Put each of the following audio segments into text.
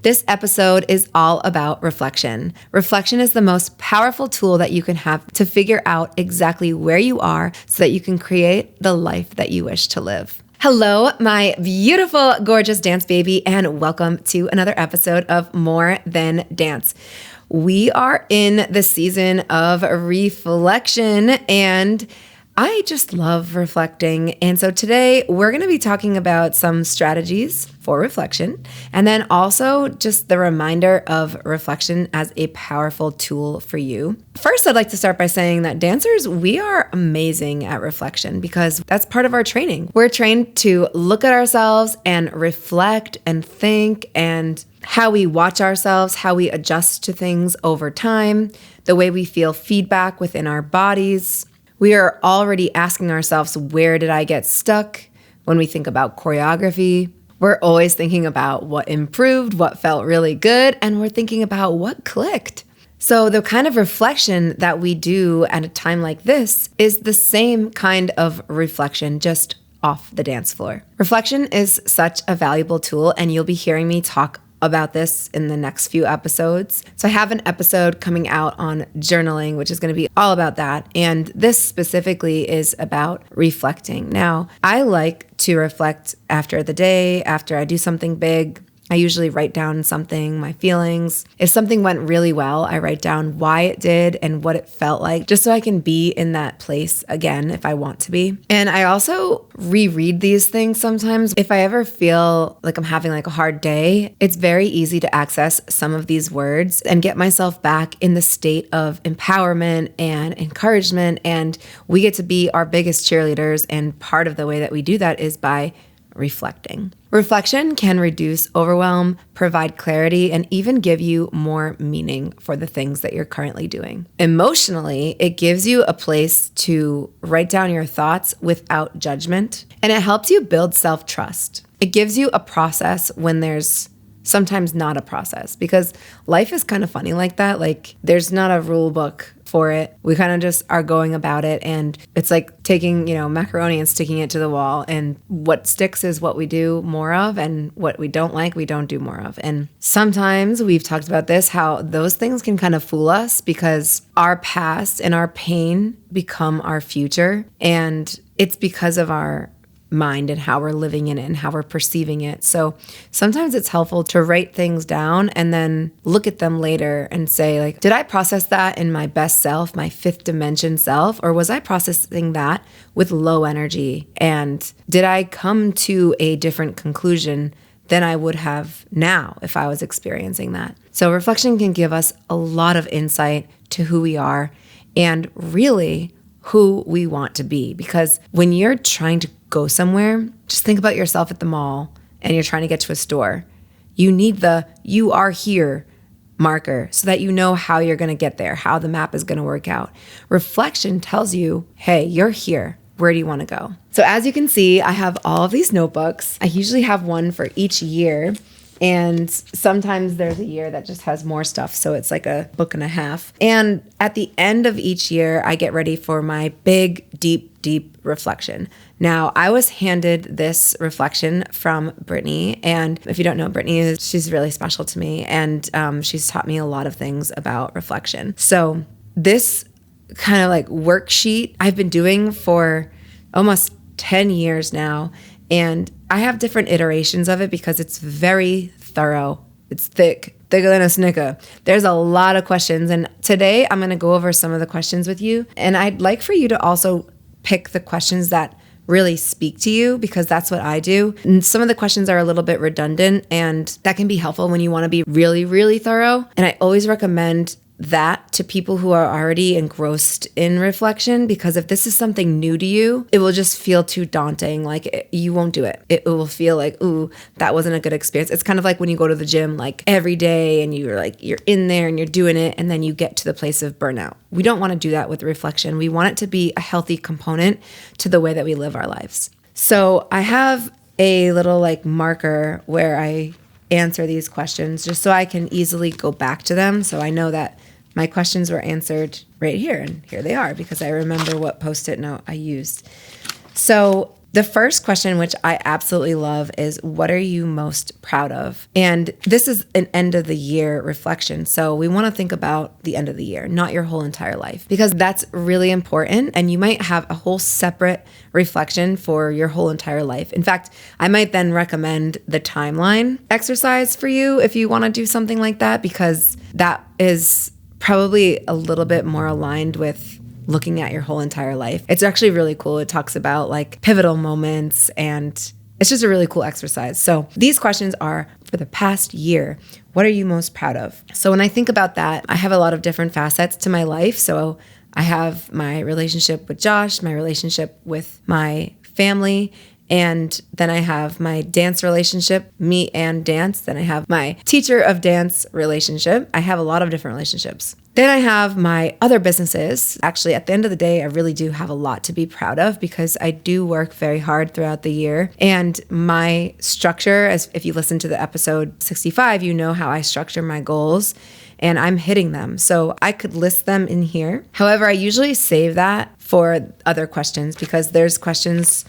This episode is all about reflection. Reflection is the most powerful tool that you can have to figure out exactly where you are so that you can create the life that you wish to live. Hello, my beautiful, gorgeous dance baby, and welcome to another episode of More Than Dance. We are in the season of reflection, and I just love reflecting. And so today we're going to be talking about some strategies for reflection, and then also just the reminder of reflection as a powerful tool for you. First, I'd like to start by saying that dancers, we are amazing at reflection because that's part of our training. We're trained to look at ourselves and reflect and think, and how we watch ourselves, how we adjust to things over time, the way we feel feedback within our bodies. We are already asking ourselves, where did I get stuck? When we think about choreography, we're always thinking about what improved, what felt really good, and we're thinking about what clicked. So the kind of reflection that we do at a time like this is the same kind of reflection, just off the dance floor. Reflection is such a valuable tool, and you'll be hearing me talk about this in the next few episodes. So I have an episode coming out on journaling, which is going to be all about that. And this specifically is about reflecting. Now, I like to reflect after the day, after I do something big. I usually write down something, my feelings. If something went really well, I write down why it did and what it felt like, just so I can be in that place again if I want to be. And I also reread these things sometimes. If I ever feel like I'm having like a hard day, it's very easy to access some of these words and get myself back in the state of empowerment and encouragement. And we get to be our biggest cheerleaders. And part of the way that we do that is by reflecting. Reflection can reduce overwhelm, provide clarity, and even give you more meaning for the things that you're currently doing. Emotionally, it gives you a place to write down your thoughts without judgment, and it helps you build self-trust. It gives you a process when there's sometimes not a process, because life is kind of funny like that. Like there's not a rule book for it. We kind of just are going about it, and it's like taking, macaroni and sticking it to the wall, and what sticks is what we do more of, and what we don't like, we don't do more of. And sometimes we've talked about this, how those things can kind of fool us because our past and our pain become our future, and it's because of our mind and how we're living in it and how we're perceiving it. So sometimes it's helpful to write things down and then look at them later and say, like, did I process that in my best self, my fifth dimension self, or was I processing that with low energy? And did I come to a different conclusion than I would have now if I was experiencing that? So reflection can give us a lot of insight to who we are and really who we want to be. Because when you're trying to go somewhere, just think about yourself at the mall and you're trying to get to a store. You need the "you are here" marker so that you know how you're going to get there, how the map is going to work out. Reflection tells you, hey, you're here. Where do you want to go? So as you can see, I have all of these notebooks. I usually have one for each year. And sometimes there's a year that just has more stuff. So it's like a book and a half. And at the end of each year, I get ready for my big, deep reflection. Now, I was handed this reflection from Brittany. And if you don't know Brittany, she's really special to me. And she's taught me a lot of things about reflection. So this kind of like worksheet I've been doing for almost 10 years now. And I have different iterations of it because it's very thorough. It's thicker than a Snicker. There's a lot of questions. And today I'm going to go over some of the questions with you. And I'd like for you to also pick the questions that really speak to you, because that's what I do. And some of the questions are a little bit redundant, and that can be helpful when you want to be really, really thorough. And I always recommend that to people who are already engrossed in reflection, because if this is something new to you, it will just feel too daunting. Like you won't do it. It will feel like, ooh, that wasn't a good experience. It's kind of like when you go to the gym like every day and you're in there and you're doing it, and then you get to the place of burnout. We don't want to do that with reflection. We want it to be a healthy component to the way that we live our lives. So I have a little like marker where I answer these questions just so I can easily go back to them. So I know that my questions were answered right here, and here they are because I remember what Post-it note I used. So The first question, which I absolutely love, is what are you most proud of? And this is an end of the year reflection. So we want to think about the end of the year, not your whole entire life, because that's really important. And you might have a whole separate reflection for your whole entire life. In fact, I might then recommend the timeline exercise for you if you want to do something like that, because that is probably a little bit more aligned with looking at your whole entire life. It's actually really cool. It talks about like pivotal moments, and it's just a really cool exercise. So these questions are for the past year. What are you most proud of? So when I think about that, I have a lot of different facets to my life. So I have my relationship with Josh, my relationship with my family, and then I have my dance relationship, me and dance. Then I have my teacher of dance relationship. I have a lot of different relationships. Then I have my other businesses. Actually, at the end of the day, I really do have a lot to be proud of because I do work very hard throughout the year. And my structure, as if you listen to the episode 65, you know how I structure my goals, and I'm hitting them. So I could list them in here. However, I usually save that for other questions, because there's questions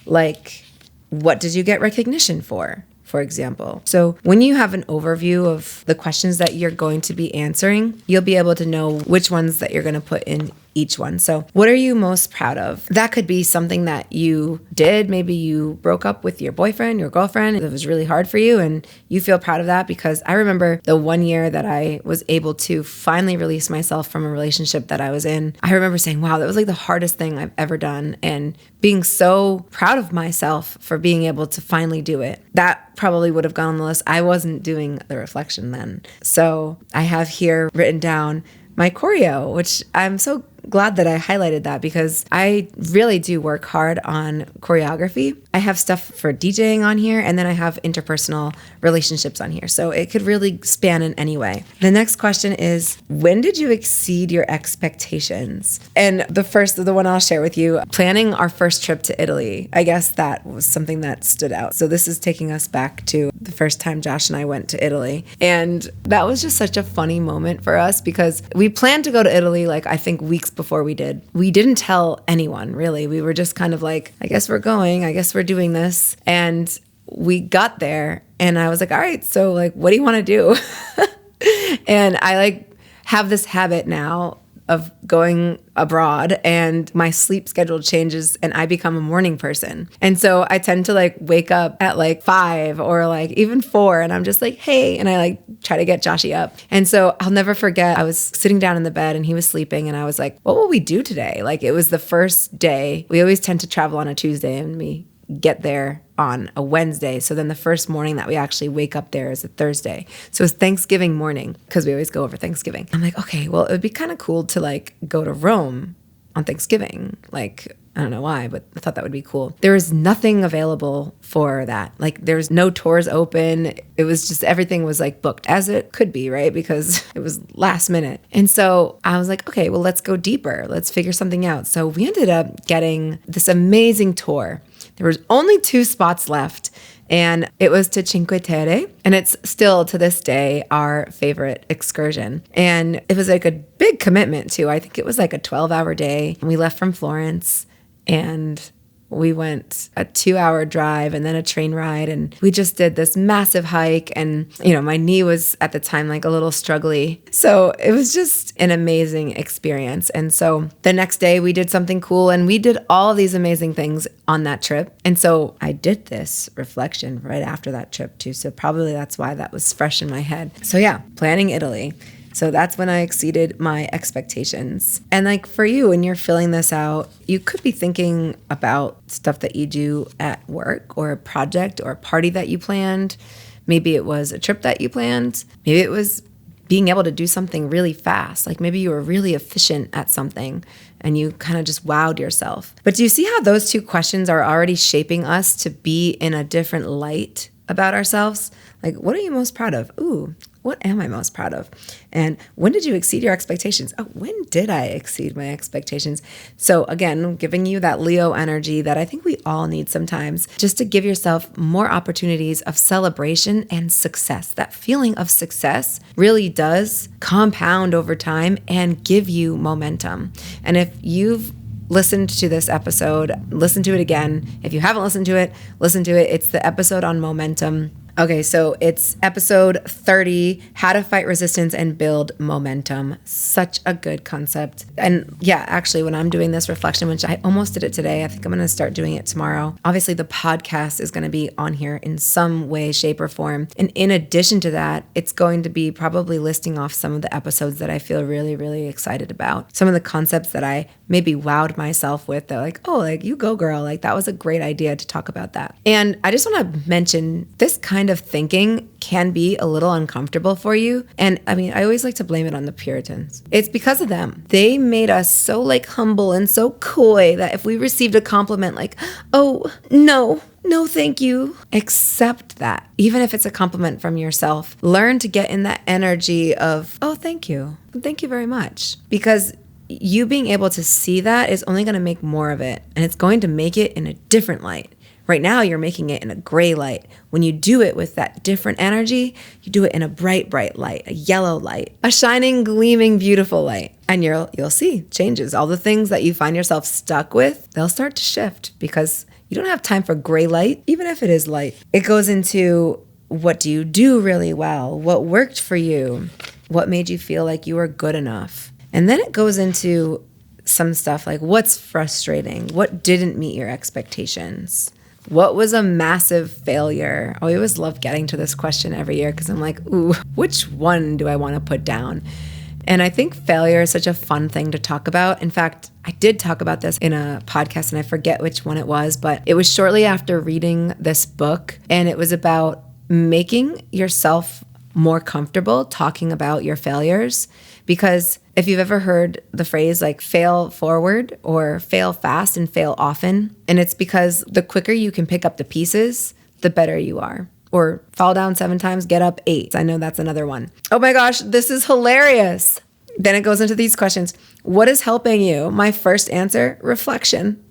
like, what did you get recognition for example? So when you have an overview of the questions that you're going to be answering, you'll be able to know which ones that you're going to put in each one. So what are you most proud of? That could be something that you did. Maybe you broke up with your boyfriend, your girlfriend. It was really hard for you and you feel proud of that, because I remember the one year that I was able to finally release myself from a relationship that I was in. I remember saying, wow, that was like the hardest thing I've ever done, and being so proud of myself for being able to finally do it. That probably would have gone on the list. I wasn't doing the reflection then. So I have here written down my choreo, which I'm so glad that I highlighted that, because I really do work hard on choreography. I have stuff for DJing on here, and then I have interpersonal relationships on here. So it could really span in any way. The next question is, when did you exceed your expectations? And the one I'll share with you, planning our first trip to Italy. I guess that was something that stood out. So this is taking us back to the first time Josh and I went to Italy. And that was just such a funny moment for us, because we planned to go to Italy, like I think weeks before we did. We didn't tell anyone, really. We were just kind of like, I guess we're going, I guess we're doing this. And we got there and I was like, all right, so like, what do you want to do? And I like have this habit now of going abroad, and my sleep schedule changes and I become a morning person. And so I tend to like wake up at like 5 or like even 4, and I'm just like, hey, and I like try to get Joshy up. And so I'll never forget, I was sitting down in the bed and he was sleeping, and I was like, what will we do today? Like, it was the first day. We always tend to travel on a Tuesday and we get there on a Wednesday. So then the first morning that we actually wake up there is a Thursday. So it's Thanksgiving morning, because we always go over Thanksgiving. I'm like, okay, well, it would be kind of cool to like go to Rome on Thanksgiving. Like, I don't know why, but I thought that would be cool. There was nothing available for that. Like, there's no tours open. It was just, everything was like booked, as it could be, right? Because it was last minute. And so I was like, okay, well, let's go deeper. Let's figure something out. So we ended up getting this amazing tour. There was only 2 spots left, and it was to Cinque Terre, and it's still to this day our favorite excursion. And it was like a big commitment too. I think it was like a 12-hour day. We left from Florence and we went a 2-hour drive and then a train ride, and we just did this massive hike. And, you know, my knee was at the time like a little struggly. So it was just an amazing experience. And so the next day we did something cool, and we did all of these amazing things on that trip. And so I did this reflection right after that trip too. So probably that's why that was fresh in my head. So yeah, planning Italy. So that's when I exceeded my expectations. And like for you, when you're filling this out, you could be thinking about stuff that you do at work, or a project or a party that you planned. Maybe it was a trip that you planned. Maybe it was being able to do something really fast. Like maybe you were really efficient at something and you kind of just wowed yourself. But do you see how those 2 questions are already shaping us to be in a different light about ourselves? Like, what are you most proud of? Ooh, what am I most proud of? And when did you exceed your expectations? Oh, when did I exceed my expectations? So again, giving you that Leo energy that I think we all need sometimes, just to give yourself more opportunities of celebration and success. That feeling of success really does compound over time and give you momentum. And if you've listened to this episode, listen to it again. If you haven't listened to it, listen to it. It's the episode on momentum. Okay, so it's episode 30, How to Fight Resistance and Build Momentum. Such a good concept. And yeah, actually, when I'm doing this reflection, which I almost did it today, I think I'm going to start doing it tomorrow. Obviously, the podcast is going to be on here in some way, shape, or form. And in addition to that, it's going to be probably listing off some of the episodes that I feel really, really excited about. Some of the concepts that I maybe wowed myself with. They're like, oh, like you go, girl. Like that was a great idea to talk about that. And I just want to mention this kind of thinking can be a little uncomfortable for you. And I mean, I always like to blame it on the Puritans. It's because of them. They made us so like humble and so coy that if we received a compliment like, oh, no, thank you. Accept that. Even if it's a compliment from yourself, learn to get in that energy of, oh, thank you. Thank you very much. Because you being able to see that is only going to make more of it. And it's going to make it in a different light. Right now, you're making it in a gray light. When you do it with that different energy, you do it in a bright, bright light, a yellow light, a shining, gleaming, beautiful light. And you'll see changes. All the things that you find yourself stuck with, they'll start to shift because you don't have time for gray light, even if it is light. It goes into what do you do really well? What worked for you? What made you feel like you were good enough? And then it goes into some stuff like what's frustrating? What didn't meet your expectations? What was a massive failure? I always love getting to this question every year because I'm like, ooh, which one do I want to put down? And I think failure is such a fun thing to talk about. In fact, I did talk about this in a podcast and I forget which one it was, but it was shortly after reading this book and it was about making yourself more comfortable talking about your failures. Because if you've ever heard the phrase like fail forward or fail fast and fail often, and it's because the quicker you can pick up the pieces, the better you are. Or fall down 7 times, get up 8. I know that's another one. Oh my gosh, this is hilarious. Then it goes into these questions. What is helping you? My first answer, reflection.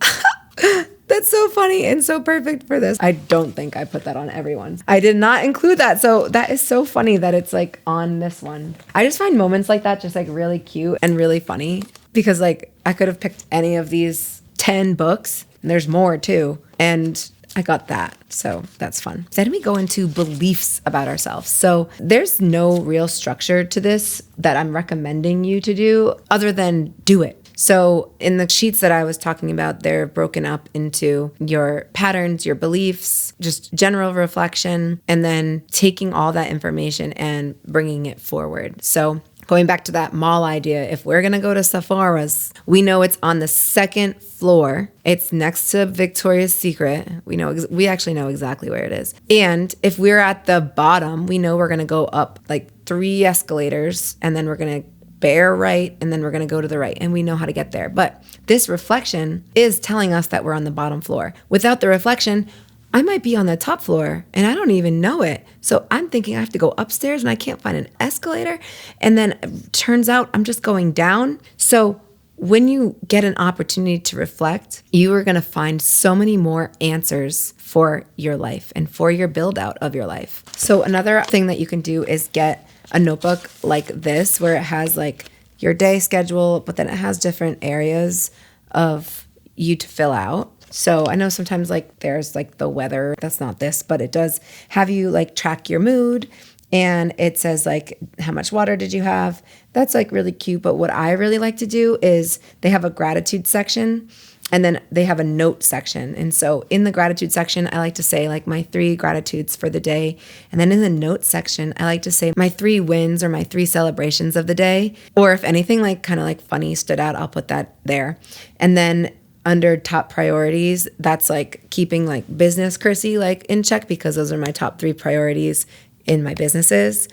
That's so funny and so perfect for this. I don't think I put that on everyone. I did not include that. So that is so funny that it's like on this one. I just find moments like that just like really cute and really funny because like I could have picked any of these 10 books and there's more too. And I got that. So that's fun. Then we go into beliefs about ourselves. So there's no real structure to this that I'm recommending you to do other than do it. So in the sheets that I was talking about, they're broken up into your patterns, your beliefs, just general reflection, and then taking all that information and bringing it forward. So going back to that mall idea, if we're going to go to Sephora's, we know it's on the second floor. It's next to Victoria's Secret. We actually know exactly where it is. And if we're at the bottom, we know we're going to go up like 3 escalators and then we're going to bear right, and then we're going to go to the right, and we know how to get there. But this reflection is telling us that we're on the bottom floor. Without the reflection, I might be on the top floor, and I don't even know it. So I'm thinking I have to go upstairs, and I can't find an escalator, and then it turns out I'm just going down. So when you get an opportunity to reflect, you are going to find so many more answers for your life and for your build out of your life. So another thing that you can do is get a notebook like this where it has like your day schedule, but then it has different areas of you to fill out. So I know sometimes like there's like the weather, that's not this, but it does have you like track your mood and it says like how much water did you have? That's like really cute. But what I really like to do is they have a gratitude section and then they have a note section. And so in the gratitude section, I like to say like my 3 gratitudes for the day. And then in the note section, I like to say my 3 wins or my 3 celebrations of the day. Or if anything like kind of like funny stood out, I'll put that there. And then under top priorities, that's like keeping like business cursy like in check because those are my top 3 priorities in my businesses.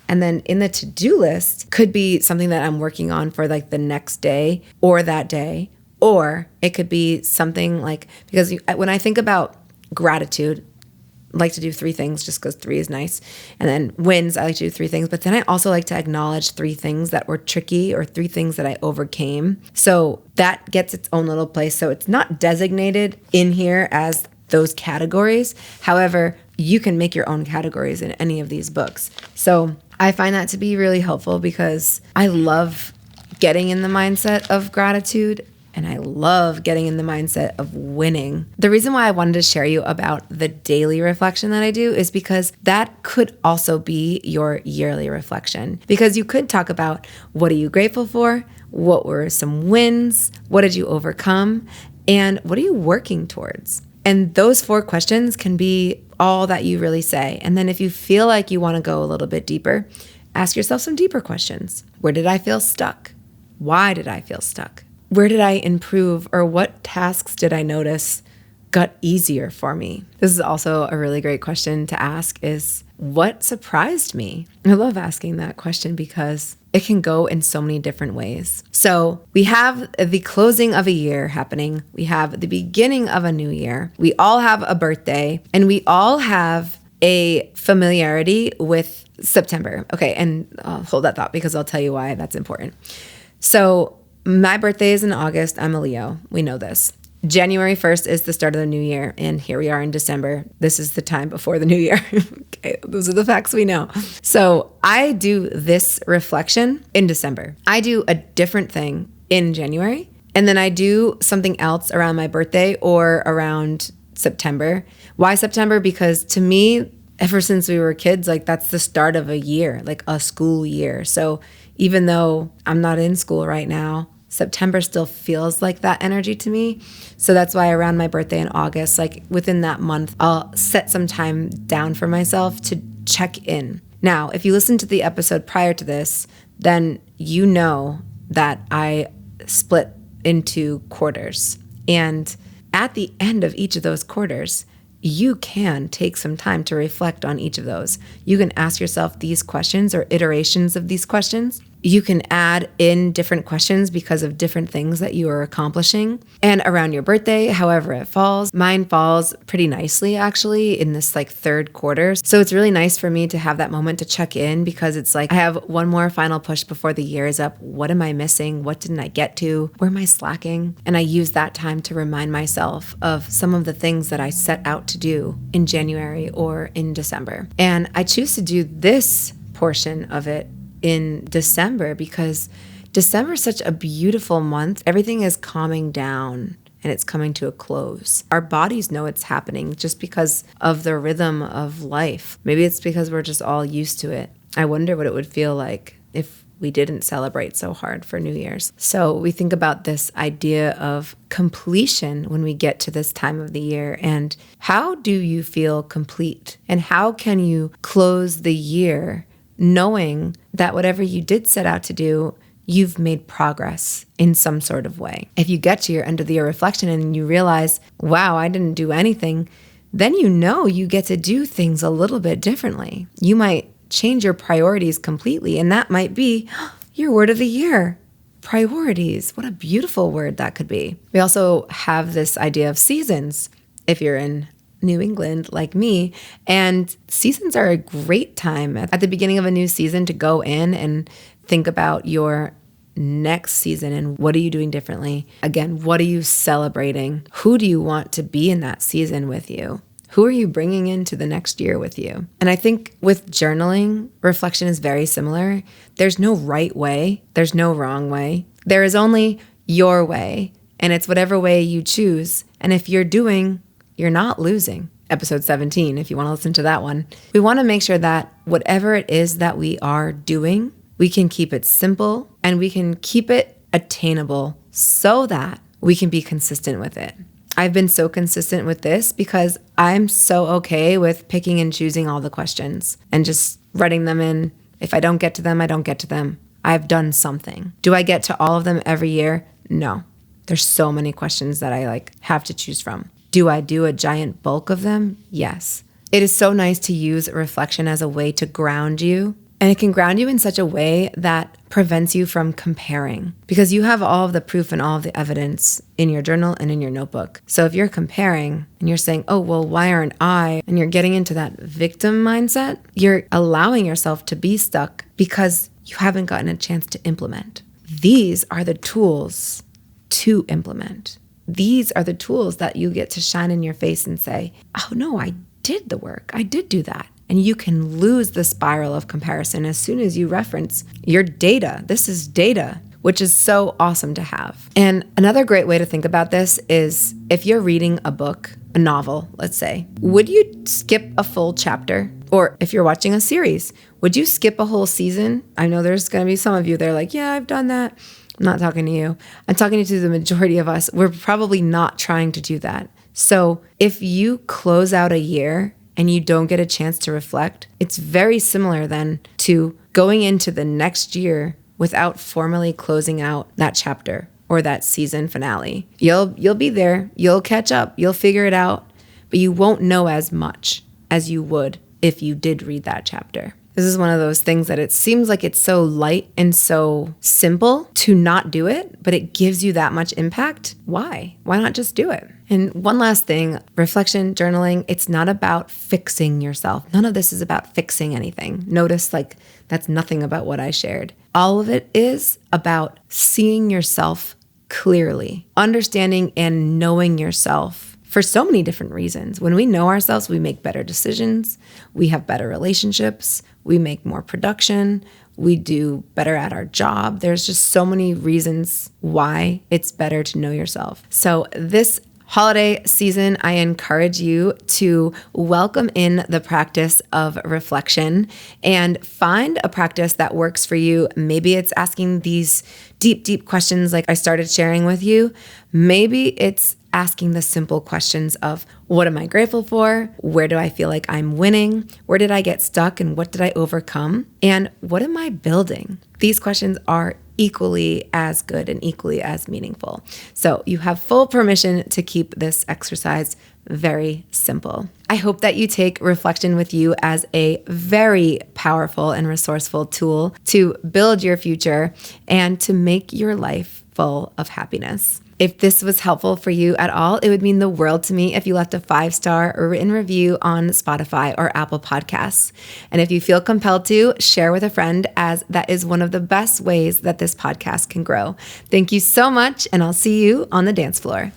And then in the to-do list could be something that I'm working on for like the next day or that day. Or it could be something like, because when I think about gratitude, I like to do 3 things just because 3 is nice. And then wins, I like to do 3 things. But then I also like to acknowledge 3 things that were tricky or 3 things that I overcame. So that gets its own little place. So it's not designated in here as those categories. However, you can make your own categories in any of these books. So I find that to be really helpful because I love getting in the mindset of gratitude. and I love getting in the mindset of winning. The reason why I wanted to share you about the daily reflection that I do is because that could also be your yearly reflection. Because you could talk about, what are you grateful for? What were some wins? What did you overcome? And what are you working towards? And those 4 questions can be all that you really say. And then if you feel like you want to go a little bit deeper, ask yourself some deeper questions. Where did I feel stuck? Why did I feel stuck? Where did I improve, or what tasks did I notice got easier for me? This is also a really great question to ask, is what surprised me? I love asking that question because it can go in so many different ways. So we have the closing of a year happening. We have the beginning of a new year. We all have a birthday, and we all have a familiarity with September. Okay, and I'll hold that thought because I'll tell you why that's important. So my birthday is in August. I'm a Leo. We know this. January 1st is the start of the new year, and here we are in December. This is the time before the new year. Okay, those are the facts we know. So I do this reflection in December. I do a different thing in January, and then I do something else around my birthday or around September. Why September? Because to me, ever since we were kids, like that's the start of a year, like a school year. So even though I'm not in school right now, September still feels like that energy to me. So that's why around my birthday in August, like within that month, I'll set some time down for myself to check in. Now, if you listen to the episode prior to this, then you know that I split into quarters. And at the end of each of those quarters, you can take some time to reflect on each of those. You can ask yourself these questions or iterations of these questions. You can add in different questions because of different things that you are accomplishing. And around your birthday, however it falls, mine falls pretty nicely actually in this like third quarter. So it's really nice for me to have that moment to check in because it's like I have one more final push before the year is up. What am I missing? What didn't I get to? Where am I slacking? And I use that time to remind myself of some of the things that I set out to do in January or in December. And I choose to do this portion of it in December because December is such a beautiful month. Everything is calming down and it's coming to a close. Our bodies know it's happening just because of the rhythm of life. Maybe it's because we're just all used to it. I wonder what it would feel like if we didn't celebrate so hard for New Year's. So we think about this idea of completion when we get to this time of the year. And how do you feel complete? And how can you close the year knowing that whatever you did set out to do, you've made progress in some sort of way? If you get to your end of the year reflection and you realize, wow, I didn't do anything, then you know you get to do things a little bit differently. You might change your priorities completely, and that might be your word of the year. Priorities. What a beautiful word that could be. We also have this idea of seasons. If you're in New England like me, and seasons are a great time at the beginning of a new season to go in and think about your next season and what are you doing differently? Again, what are you celebrating? Who do you want to be in that season with you? Who are you bringing into the next year with you? And I think with journaling, reflection is very similar. There's no right way. There's no wrong way. There is only your way, and it's whatever way you choose. And if you're not losing. Episode 17, if you want to listen to that one. We want to make sure that whatever it is that we are doing, we can keep it simple and we can keep it attainable so that we can be consistent with it. I've been so consistent with this because I'm so okay with picking and choosing all the questions and just writing them in. If I don't get to them, I don't get to them. I've done something. Do I get to all of them every year? No. There's so many questions that I have to choose from. Do I do a giant bulk of them? Yes. It is so nice to use reflection as a way to ground you. And it can ground you in such a way that prevents you from comparing because you have all of the proof and all of the evidence in your journal and in your notebook. So if you're comparing and you're saying, oh, well, why aren't I? And you're getting into that victim mindset, you're allowing yourself to be stuck because you haven't gotten a chance to implement. These are the tools to implement. These are the tools that you get to shine in your face and say, oh no, I did the work. I did do that. And you can lose the spiral of comparison as soon as you reference your data. This is data. which is so awesome to have. And another great way to think about this is if you're reading a book, a novel, let's say, would you skip a full chapter? Or if you're watching a series, would you skip a whole season? I know there's going to be some of you that are like, yeah, I've done that. I'm not talking to you. I'm talking to the majority of us. We're probably not trying to do that. So if you close out a year and you don't get a chance to reflect, it's very similar then to going into the next year without formally closing out that chapter or that season finale. You'll be there, you'll catch up, you'll figure it out, but you won't know as much as you would if you did read that chapter. This is one of those things that it seems like it's so light and so simple to not do it, but it gives you that much impact. Why? Why not just do it? And one last thing, reflection, journaling, it's not about fixing yourself. None of this is about fixing anything. Notice that's nothing about what I shared. All of it is about seeing yourself clearly, understanding and knowing yourself for so many different reasons. When we know ourselves, we make better decisions, we have better relationships, we make more production, we do better at our job. There's just so many reasons why it's better to know yourself. So this holiday season, I encourage you to welcome in the practice of reflection and find a practice that works for you. Maybe it's asking these deep, deep questions like I started sharing with you. Maybe it's asking the simple questions of what am I grateful for? Where do I feel like I'm winning? Where did I get stuck and what did I overcome? And what am I building? These questions are equally as good and equally as meaningful. So you have full permission to keep this exercise very simple. I hope that you take reflection with you as a very powerful and resourceful tool to build your future and to make your life full of happiness. If this was helpful for you at all, it would mean the world to me if you left a 5-star or written review on Spotify or Apple Podcasts. And if you feel compelled to, share with a friend, as that is one of the best ways that this podcast can grow. Thank you so much, and I'll see you on the dance floor.